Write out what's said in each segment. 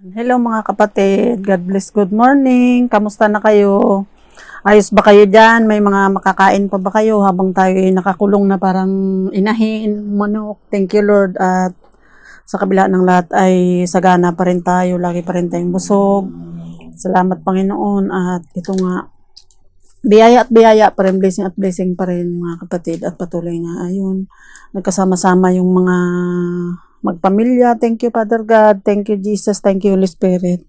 Hello mga kapatid, God bless, good morning, kamusta na kayo? Ayos ba kayo dyan? May mga makakain pa ba kayo habang tayo ay nakakulong na parang inahin, manok? Thank you Lord, at sa kabila ng lahat ay sagana pa rin tayo, lagi pa rin tayong busog. Salamat Panginoon, at ito nga, biyaya at biyaya pa rin, blessing at blessing pa rin mga kapatid, at patuloy nga ayun, nagkasama-sama yung mga magpamilya. Thank you Father God, thank you Jesus, thank you Holy Spirit,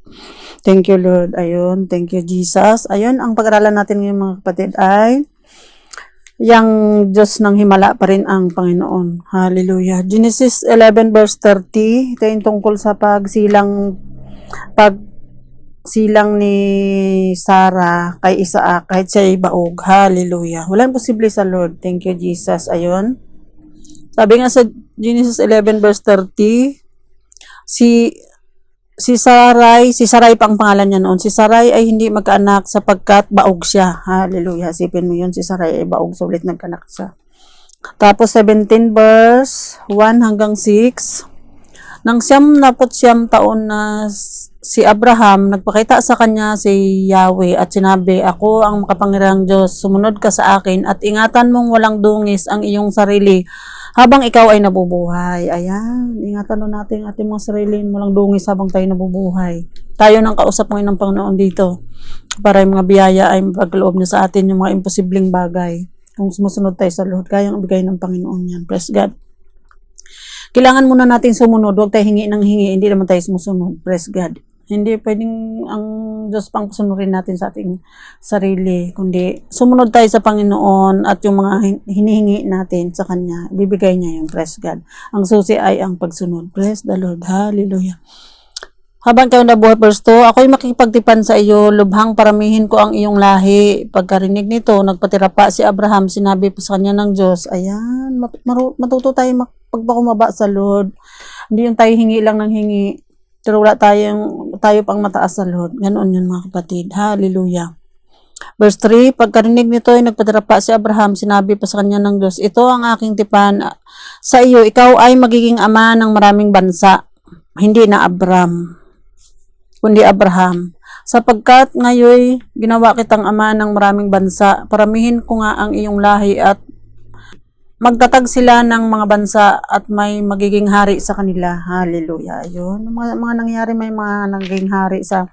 thank you Lord. Ayun, thank you Jesus. Ayun, ang pag-aralan natin ngayon mga kapatid ay yang Diyos ng himala pa rin ang Panginoon. Hallelujah. Genesis 11 verse 30, ito yung tungkol sa pagsilang ni Sarah kay Isaac kahit siya ay baog. Hallelujah. Walang posible sa Lord. Thank you Jesus. Ayun, sabi nga sa Genesis 11 verse 30, si Sarai pa ang pangalan niya noon. Si Sarai ay hindi magkaanak sapagkat baog siya. Hallelujah. Sipin mo yun, si Sarai ay baog, sulit nagkaanak siya. Tapos 17 verse 1 hanggang 6, nang 99 taon na si Abraham, nagpakita sa kanya si Yahweh at sinabi, ako ang makapangyarihang Diyos, sumunod ka sa akin at ingatan mong walang dungis ang iyong sarili habang ikaw ay nabubuhay. Ayan, ingatan nun natin ating mga sarili, walang dungis habang tayo nabubuhay. Tayo nang kausap ngayon ng Panginoon dito para yung mga biyaya ay mapagloob niya sa atin, yung mga imposibleng bagay. Kung sumusunod tayo sa Lord, kayang ibigay ng Panginoon yan. Praise God. Kailangan muna natin sumunod, huwag tayo hingi ng hingi, hindi naman tayo sumusunod. Praise God. Hindi pwedeng ang Diyos pang sunurin natin sa ating sarili, kundi sumunod tayo sa Panginoon at yung mga hinihingi natin sa Kanya, bibigay niya yung praise God. Ang susi ay ang pagsunod. Praise the Lord. Hallelujah. Habang kayo nabuhay, verse 2, ako'y makikipagtipan sa iyo, lubhang paramihin ko ang iyong lahi. Pagkarinig nito, nagpatira pa si Abraham, sinabi pa sa kanya ng Diyos, ayan, matuto tayo pagpakumaba sa Lord. Hindi yung tayo hingi lang ng hingi, pero wala tayo pang mataas sa Lord. Ganoon yun mga kapatid. Hallelujah. Verse 3, pagkarinig nito ay nagpatira pa si Abraham, sinabi pa sa kanya ng Diyos, ito ang aking tipan sa iyo, ikaw ay magiging ama ng maraming bansa. Hindi na Abram, kundi Abraham. Sapagkat ngayon ginawa kitang ama ng maraming bansa, paramihin ko nga ang iyong lahi at magtatag sila ng mga bansa at may magiging hari sa kanila. Hallelujah. Ayun, mga nangyari, may mga naging hari sa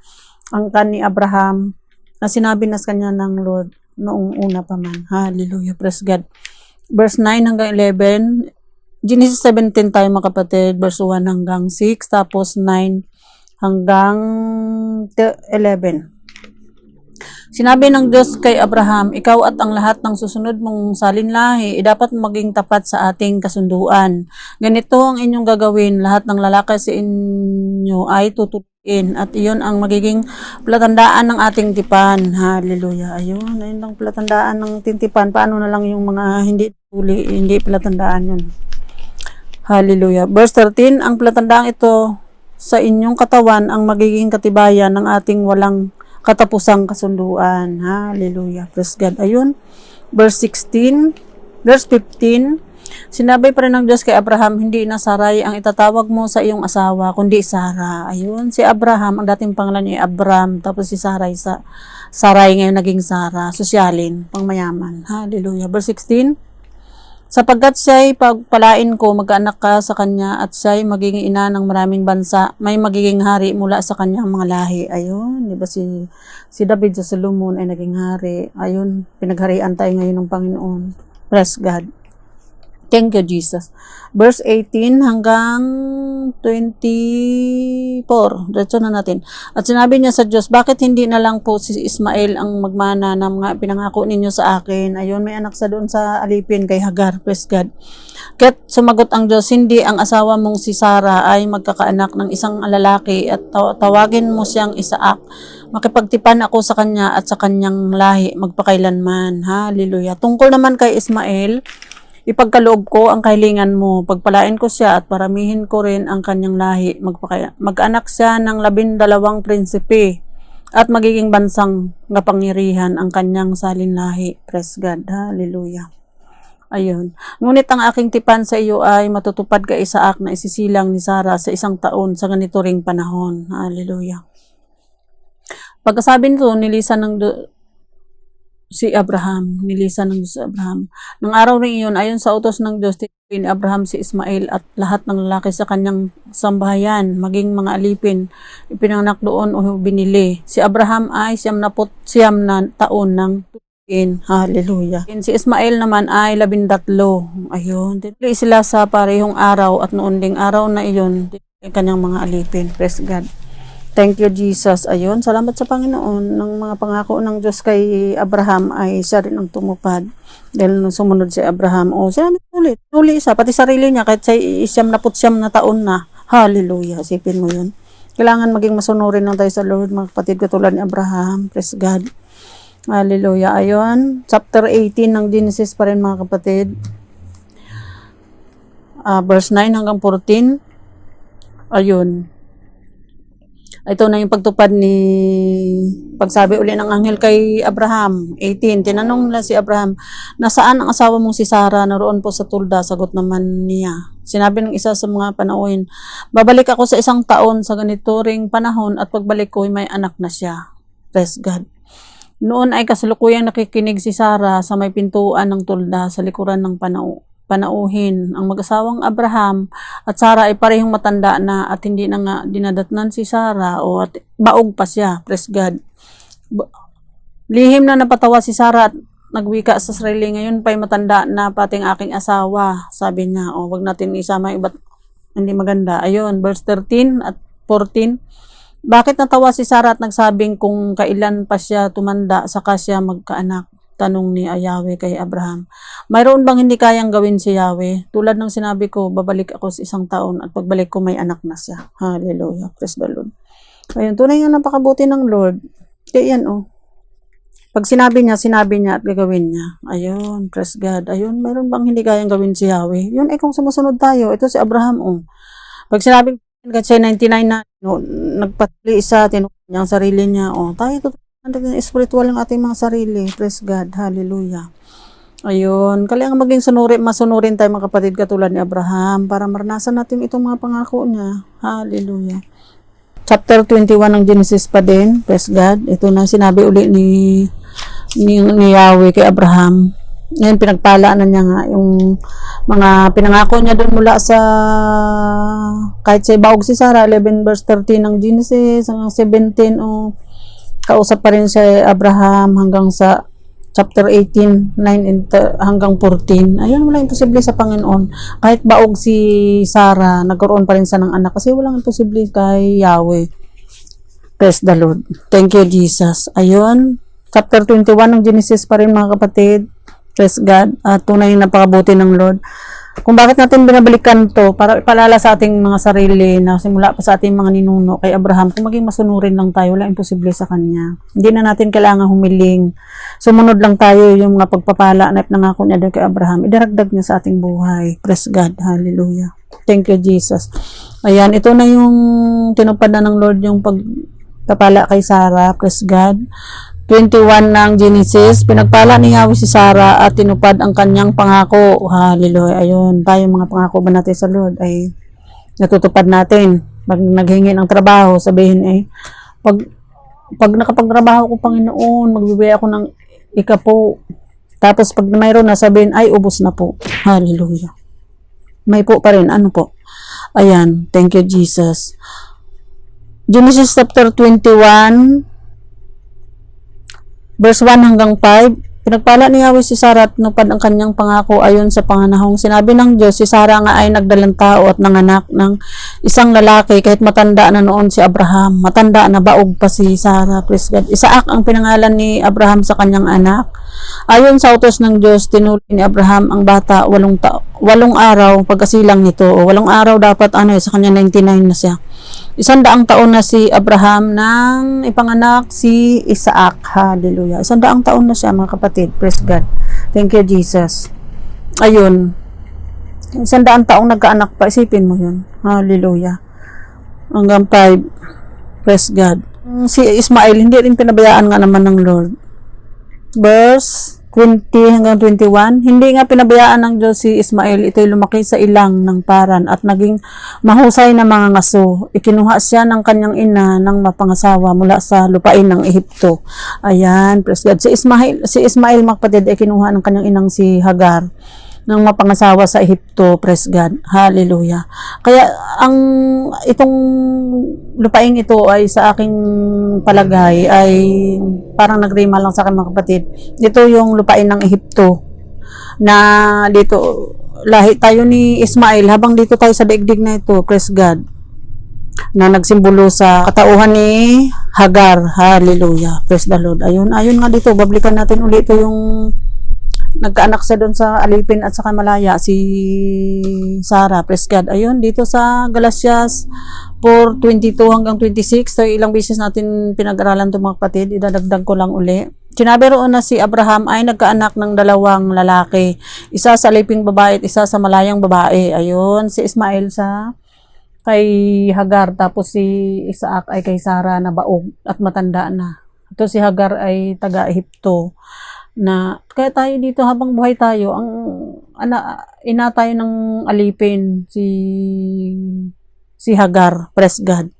angkan ni Abraham na sinabi na sa kanya ng Lord noong una pa man. Hallelujah. Praise God. Verse 9 hanggang 11, Genesis 17 tayo mga kapatid, verse 1 hanggang 6, tapos 9 hanggang 11. Sinabi ng Diyos kay Abraham, ikaw at ang lahat ng susunod mong salinlahi dapat maging tapat sa ating kasunduan. Ganito ang inyong gagawin, lahat ng lalaki sa inyo ay tututuin at iyon ang magiging palatandaan ng ating tipan. Hallelujah. Ayun ang palatandaan ng tintipan. Paano na lang yung mga hindi palatandaan yun. Hallelujah. Verse 13, ang palatandaan ito sa inyong katawan ang magiging katibayan ng ating walang katapusang kasunduan. Hallelujah. Praise God. Ayun. Verse 16, verse 15, sinabi pa rin ng Diyos kay Abraham, hindi na Sarai ang itatawag mo sa iyong asawa, kundi Sarah. Ayun. Si Abraham, ang dating pangalan niya ay Abram, tapos si Sarai, ngayon naging Sarah. Sosyalin, pangmayaman. Hallelujah. Verse 16, sapagkat siya'y pagpalain ko, magkaanak ka sa kanya at siya'y magiging ina ng maraming bansa, may magiging hari mula sa kanyang mga lahi. Ayun, di ba si David sa Solomon ay naging hari. Ayun, pinagharian tayo ngayon ng Panginoon. Praise God. Thank you, Jesus. Verse 18 hanggang 24. Diretso na natin. At sinabi niya sa Diyos, bakit hindi na lang po si Ismael ang magmana ng mga pinangako ninyo sa akin? Ayun, may anak sa doon sa alipin kay Hagar. Praise God. Kaya't sumagot ang Diyos, hindi ang asawa mong si Sarah ay magkakaanak ng isang lalaki at tawagin mo siyang Isaac. Makipagtipan ako sa kanya at sa kanyang lahi magpakailanman. Hallelujah. Tungkol naman kay Ismael, ipagkaloob ko ang kahilingan mo, pagpalain ko siya at paramihin ko rin ang kanyang lahi. Mag-anak siya ng 12 prinsipe at magiging bansang kapangyarihan ang kanyang salinlahi. Praise God. Hallelujah. Ayun. Ngunit ang aking tipan sa iyo ay matutupad ka, Isaac, na isisilang ni Sarah sa 1 taon sa ganito ring panahon. Hallelujah. Pagkasabi nito, nilisan ng nilisan ng Diyos si Abraham. Nang araw rin iyon, ayon sa utos ng Diyos, ni Abraham si Ismael at lahat ng lalaki sa kanyang sambahayan, maging mga alipin, ipinanganak doon o binili. Si Abraham ay 99 na taon ng Hallelujah. Si Ismael naman ay 13. Ayun. Dili sila sa parehong araw at noon ding araw na iyon, kanyang mga alipin. Praise God. Thank you, Jesus. Ayun. Salamat sa Panginoon. Ng mga pangako ng Diyos kay Abraham ay siya rin ang tumupad. Dahil nung sumunod si Abraham, sinabi tuloy siya. Pati sarili niya, kahit siya 99 na taon na. Hallelujah. Isipin mo yun. Kailangan maging masunurin lang tayo sa Lord, mga kapatid, katulad ni Abraham. Praise God. Hallelujah. Ayun. Chapter 18 ng Genesis pa rin, mga kapatid. Verse 9 hanggang 14. Ayun. Ito na yung pagtupad ni pagsabi uli ng anghel kay Abraham. 18. Tinanong nila si Abraham, nasaan ang asawa mong si Sarah? Naroon po sa tulda. Sagot naman niya. Sinabi ng isa sa mga panauhin, babalik ako sa 1 taon sa ganito ring panahon at pagbalik ko may anak na siya. Praise God. Noon ay kasalukuyang nakikinig si Sarah sa may pintuan ng tulda sa likuran ng panauhin. Ang mag-asawang Abraham at Sarah ay parehong matanda na at hindi na nga dinadatnan si Sarah o at baog pa siya. Praise God. Lihim na napatawa si Sarah at nagwika sa sarili, ngayon pa'y matanda na pating aking asawa. Sabi niya, wag natin isama iba't hindi maganda. Ayun, verse 13 at 14. Bakit natawa si Sarah at nagsabing kung kailan pa siya tumanda saka siya magkaanak? Tanong ni Yahweh kay Abraham. Mayroon bang hindi kayang gawin si Yahweh? Tulad ng sinabi ko, babalik ako sa 1 taon at pagbalik ko may anak na siya. Hallelujah. Praise the Lord. Ayun, tunay nga napakabuti ng Lord. Kaya yan Pag sinabi niya at gagawin niya. Ayun, praise God. Ayun, mayroon bang hindi kayang gawin si Yahweh? Yun kung sumusunod tayo. Ito si Abraham Pag sinabing kasi 99 na, nagpatli isa, tinukod niya ang sarili niya. Tayo spiritual ang ating mga sarili. Praise God. Hallelujah. Ayun. Kailangan maging masunurin tayo, mga kapatid, katulad ni Abraham para maranasan natin itong mga pangako niya. Hallelujah. Chapter 21 ng Genesis pa din. Praise God. Ito na sinabi uli ni Yahweh kay Abraham. Ngayon, pinagpala na niya nga yung mga pinangako niya doon mula sa kahit sa baog si Sarah, 11 verse 13 ng Genesis, hanggang 17, kausap pa rin si Abraham hanggang sa chapter 18, 9 hanggang 14. Ayun, wala imposible sa Panginoon. Kahit baog si Sarah, nagkaroon pa rin siya ng anak kasi walang imposible kay Yahweh. Praise the Lord. Thank you, Jesus. Ayun, chapter 21 ng Genesis pa rin, mga kapatid. Praise God. Tunay na napakabuti ng Lord. Kung bakit natin binabalikan to, para ipalala sa ating mga sarili na simula pa sa ating mga ninuno kay Abraham, kung maging masunurin lang tayo, wala imposible sa kanya. Hindi na natin kailangan humiling. Sumunod lang tayo yung mga pagpapala na nangako niya kay Abraham. Idaragdag niya sa ating buhay. Praise God. Hallelujah. Thank you, Jesus. Ayan, ito na yung tinupad na ng Lord yung pagpapala kay Sarah. Praise God. 21 ng Genesis, pinagpala ni Yahweh si Sarah at tinupad ang kanyang pangako. Hallelujah. Ayun, tayo mga pangako ba natin sa Lord ay natutupad natin. Pag naghingi ng trabaho, sabihin pag nakapagtrabaho ko, Panginoon, magbibigay ako ng ikapo. Tapos pag mayroon na, sabihin, ay ubos na po. Hallelujah. May po pa rin. Ano po? Ayan. Thank you, Jesus. Genesis chapter 21 verse 1 hanggang 5, pinagpala ni Yahweh si Sarah at tinupad ang kanyang pangako ayon sa panganahong sinabi ng Diyos. Si Sarah nga ay nagdalang tao at nanganak ng isang lalaki kahit matanda na noon si Abraham. Matanda na, baog pa si Sarah. Praise God. Isaac ang pinangalan ni Abraham sa kanyang anak. Ayon sa utos ng Diyos, tinuli ni Abraham ang bata 8 araw pagkasilang nito. 8 araw dapat sa kanya 99 na siya. 100 taon na si Abraham nang ipanganak si Isaac. Hallelujah. 100 taon na siya, mga kapatid. Praise God. Thank you, Jesus. Ayun. 100 taong nagkaanak pa. Isipin mo yun. Hallelujah. Hanggang 5. Praise God. Si Ismael, hindi rin pinabayaan nga naman ng Lord. Verse 20 hanggang 21. Hindi nga pinabayaan ng Diyos si Ismael. Ito'y lumaki sa ilang ng Paran at naging mahusay na mga ngaso. Ikinuha siya ng kanyang ina ng mapangasawa mula sa lupain ng Ehipto. Ayan, praise God. Si Ismael mga kapatid ay kinuha ng kanyang inang si Hagar ng mapangasawa sa Ehipto, praise God. Hallelujah. Kaya itong lupaing ito ay sa aking palagay ay parang nagrima lang sa akin mga kapatid. Ito yung lupain ng Ehipto na dito lahi tayo ni Ismael habang dito tayo sa daigdig na ito, praise God, na nagsimbolo sa katauhan ni Hagar. Hallelujah. Praise the Lord. Ayun nga dito, bablikan natin ulit ito yung nagkaanak siya doon sa alipin at sa Malaya, si Sarah, praise God. Ayun, dito sa Galatias 4:22 hanggang 26, so ilang beses natin pinag-aralan ito mga kapatid, idadagdag ko lang uli. Sinabi roon na si Abraham ay nagkaanak ng dalawang lalaki, isa sa aliping babae at isa sa malayang babae. Ayun, si Ismael sa kay Hagar, tapos si Isaac ay kay Sarah na baog at matanda na. Ito si Hagar ay taga-Ehipto. Na kaya tayo dito habang buhay tayo, ang ina tayo ng alipin, si Hagar, praise God.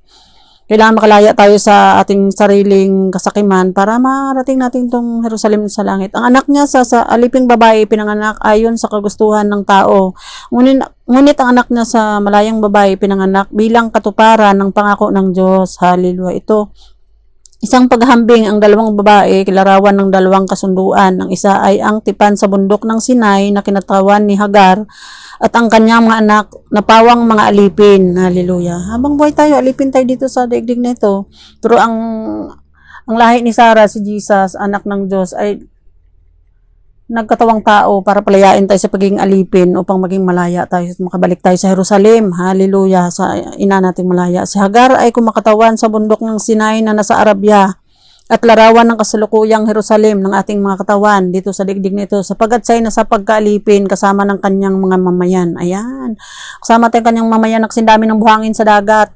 Kailangan makalaya tayo sa ating sariling kasakiman para marating natin tong Jerusalem sa langit. Ang anak niya sa aliping babae pinanganak ayon sa kagustuhan ng tao. Ngunit ang anak niya sa malayang babae pinanganak bilang katuparan ng pangako ng Diyos. Hallelujah. Ito isang paghambing ang dalawang babae, kilarawan ng dalawang kasunduan. Ang isa ay ang tipan sa bundok ng Sinai na kinatawan ni Hagar at ang kanyang mga anak na pawang mga alipin. Hallelujah. Habang buhay tayo, alipin tayo dito sa daigdig na ito. Pero ang lahi ni Sarah, si Jesus, anak ng Diyos, ay nagkatawang tao para palayain tayo sa pagiging alipin upang maging malaya tayo at makabalik tayo sa Jerusalem. Hallelujah, sa ina nating malaya. Si Hagar ay kumakatawan sa bundok ng Sinai na nasa Arabia at larawan ng kasalukuyang Jerusalem ng ating mga katawan dito sa digdig nito sapagkat siya ay nasa pagkaalipin kasama ng kanyang mga mamayan. Ayan, kasama tayong kanyang mamayan na kasindami ng buhangin sa dagat.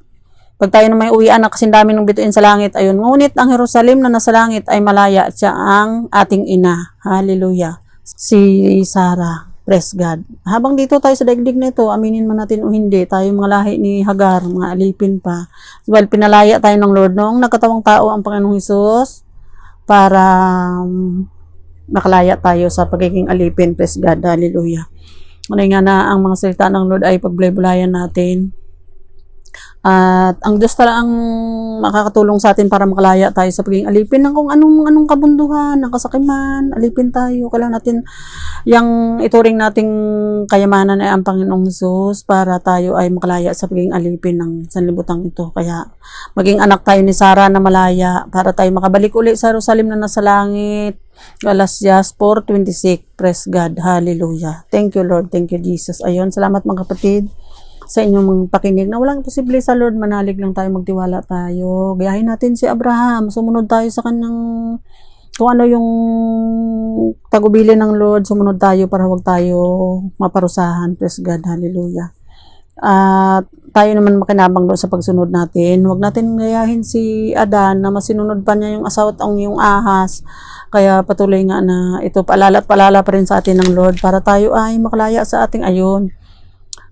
Pag tayo na may uwian na kasindami ng bituin sa langit, ayun. Ngunit ang Jerusalem na nasa langit ay malaya at siya ang ating ina. Hallelujah. Si Sarah, praise God. Habang dito tayo sa daigdig na ito, aminin man natin o hindi, tayo mga lahi ni Hagar, mga alipin pa. Well, pinalaya tayo ng Lord noong nagkatawang tao ang Panginoong Hesus para makalaya tayo sa pagiging alipin, praise God. Hallelujah. Ano nga na ang mga salita ng Lord ay pagbulay-bulayan natin. At ang Diyos talaga ang makakatulong sa atin para makalaya tayo sa pagiging alipin ng kung anong kabunduhan, ng kasakiman, alipin tayo. Kailangan natin yung ituring nating kayamanan ay ang Panginoong Hesus para tayo ay makalaya sa pagiging alipin ng sanlibutan ito. Kaya maging anak tayo ni Sarah na malaya para tayo makabalik uli sa Jerusalem na nasa langit. Galatias 4:26. Praise God. Hallelujah. Thank you Lord. Thank you Jesus. Ayun, salamat mga kapatid sa inyong mga pakinig na walang posible sa Lord, manalig lang tayo, magtiwala tayo. Gayahin natin si Abraham, sumunod tayo sa kanyang kung ano yung tagubilin ng Lord, sumunod tayo para huwag tayo maparusahan. Praise God, hallelujah. At tayo naman makinabang doon sa pagsunod natin. Huwag natin gayahin si Adan na masinunod pa niya yung asawa at ang yung ahas. Kaya patuloy nga na ito paalala at paalala pa rin sa atin ng Lord para tayo ay makalaya sa ating ayon.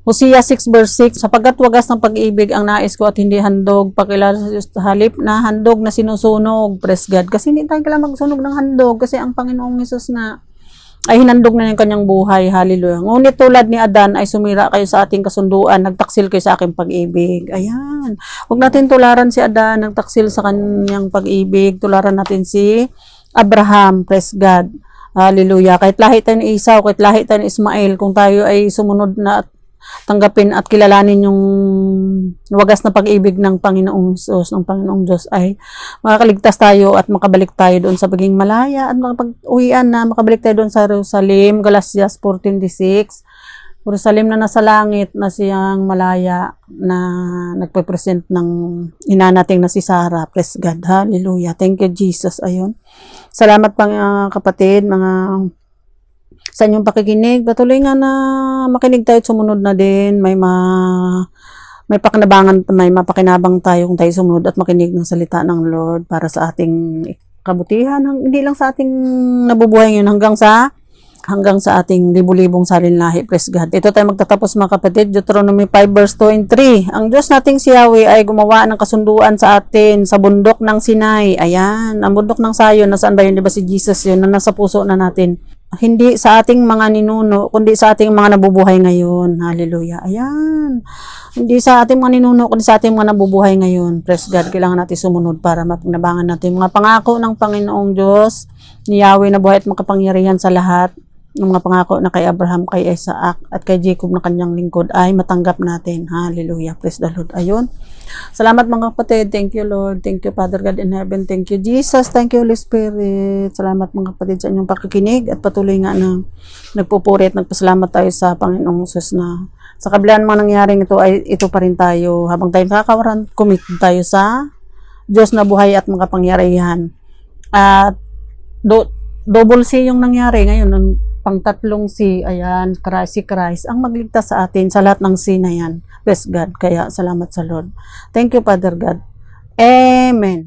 Hosea 6:6, sapagkat wagas ng pag-ibig ang nais ko at hindi handog, pakilala sa halip na handog na sinusunog. Praise God. Kasi hindi tayo kailangan magsunog ng handog kasi ang Panginoong Hesus na ay hinandog na yung kanyang buhay. Hallelujah. Ngunit tulad ni Adan ay sumira kayo sa ating kasunduan, nagtaksil kayo sa aking pag-ibig. Ayan. Huwag natin tularan si Adan, nagtaksil sa kanyang pag-ibig. Tularan natin si Abraham. Praise God. Hallelujah. Kahit lahi tayo ni Esau, kahit lahi tayo ni Ismael, kung tayo ay sumunod na at tanggapin at kilalanin yung wagas na pag-ibig ng Panginoong Diyos, ng Panginoong Diyos, ay makakaligtas tayo at makabalik tayo doon sa pagiging malaya at makapag-uwian na makabalik tayo doon sa Jerusalem. Galatias 4:26. Jerusalem na nasa langit na siyang malaya na nagpe-present ng ina nating na si Sarah. Praise God. Hallelujah. Thank you Jesus. Ayun. Salamat pang kapatid, mga sa inyong pakikinig. Patuloy nga na makinig tayo at sumunod na din. May pakinabangan, may mapakinabang tayo kung tayo sumunod at makinig ng salita ng Lord para sa ating kabutihan, hindi lang sa ating nabubuhay ngayon, hanggang sa ating libu-libong salinlahi. Praise God. Ito tayo magtatapos mga kapatid. Deuteronomy 5 verse 2 and 3. Ang Diyos nating si Yahweh ay gumawa ng kasunduan sa atin sa bundok ng Sinai. Ayan, ang bundok ng Sayon. Nasaan ba yun? Diba si Jesus yun na nasa puso na natin? Hindi sa ating mga ninuno, kundi sa ating mga nabubuhay ngayon. Hallelujah. Ayan. Hindi sa ating mga ninuno, kundi sa ating mga nabubuhay ngayon. Praise God. Kailangan natin sumunod para mapagnabangan natin mga pangako ng Panginoong Diyos ni Yahweh na buhay at makapangyarihan sa lahat ng mga pangako na kay Abraham, kay Isaac, at kay Jacob na kanyang lingkod ay matanggap natin. Hallelujah. Praise the Lord. Ayun. Salamat mga kapatid. Thank you Lord. Thank you Father God in heaven. Thank you Jesus. Thank you Holy Spirit. Salamat mga kapatid sa inyong pakikinig at patuloy nga na nagpupuri at nagpasalamat tayo sa Panginoong Jesus na sa kabilaan mga nangyaring ito ay ito pa rin tayo. Habang tayo kakawaran, committed tayo sa Diyos na buhay at makapangyarihan. At double C yung nangyari ngayon. Pang-tatlong C, ayan, si Christ, ang magligtas sa atin sa lahat ng C na yan. Praise God. Kaya salamat sa Lord. Thank you, Father God. Amen.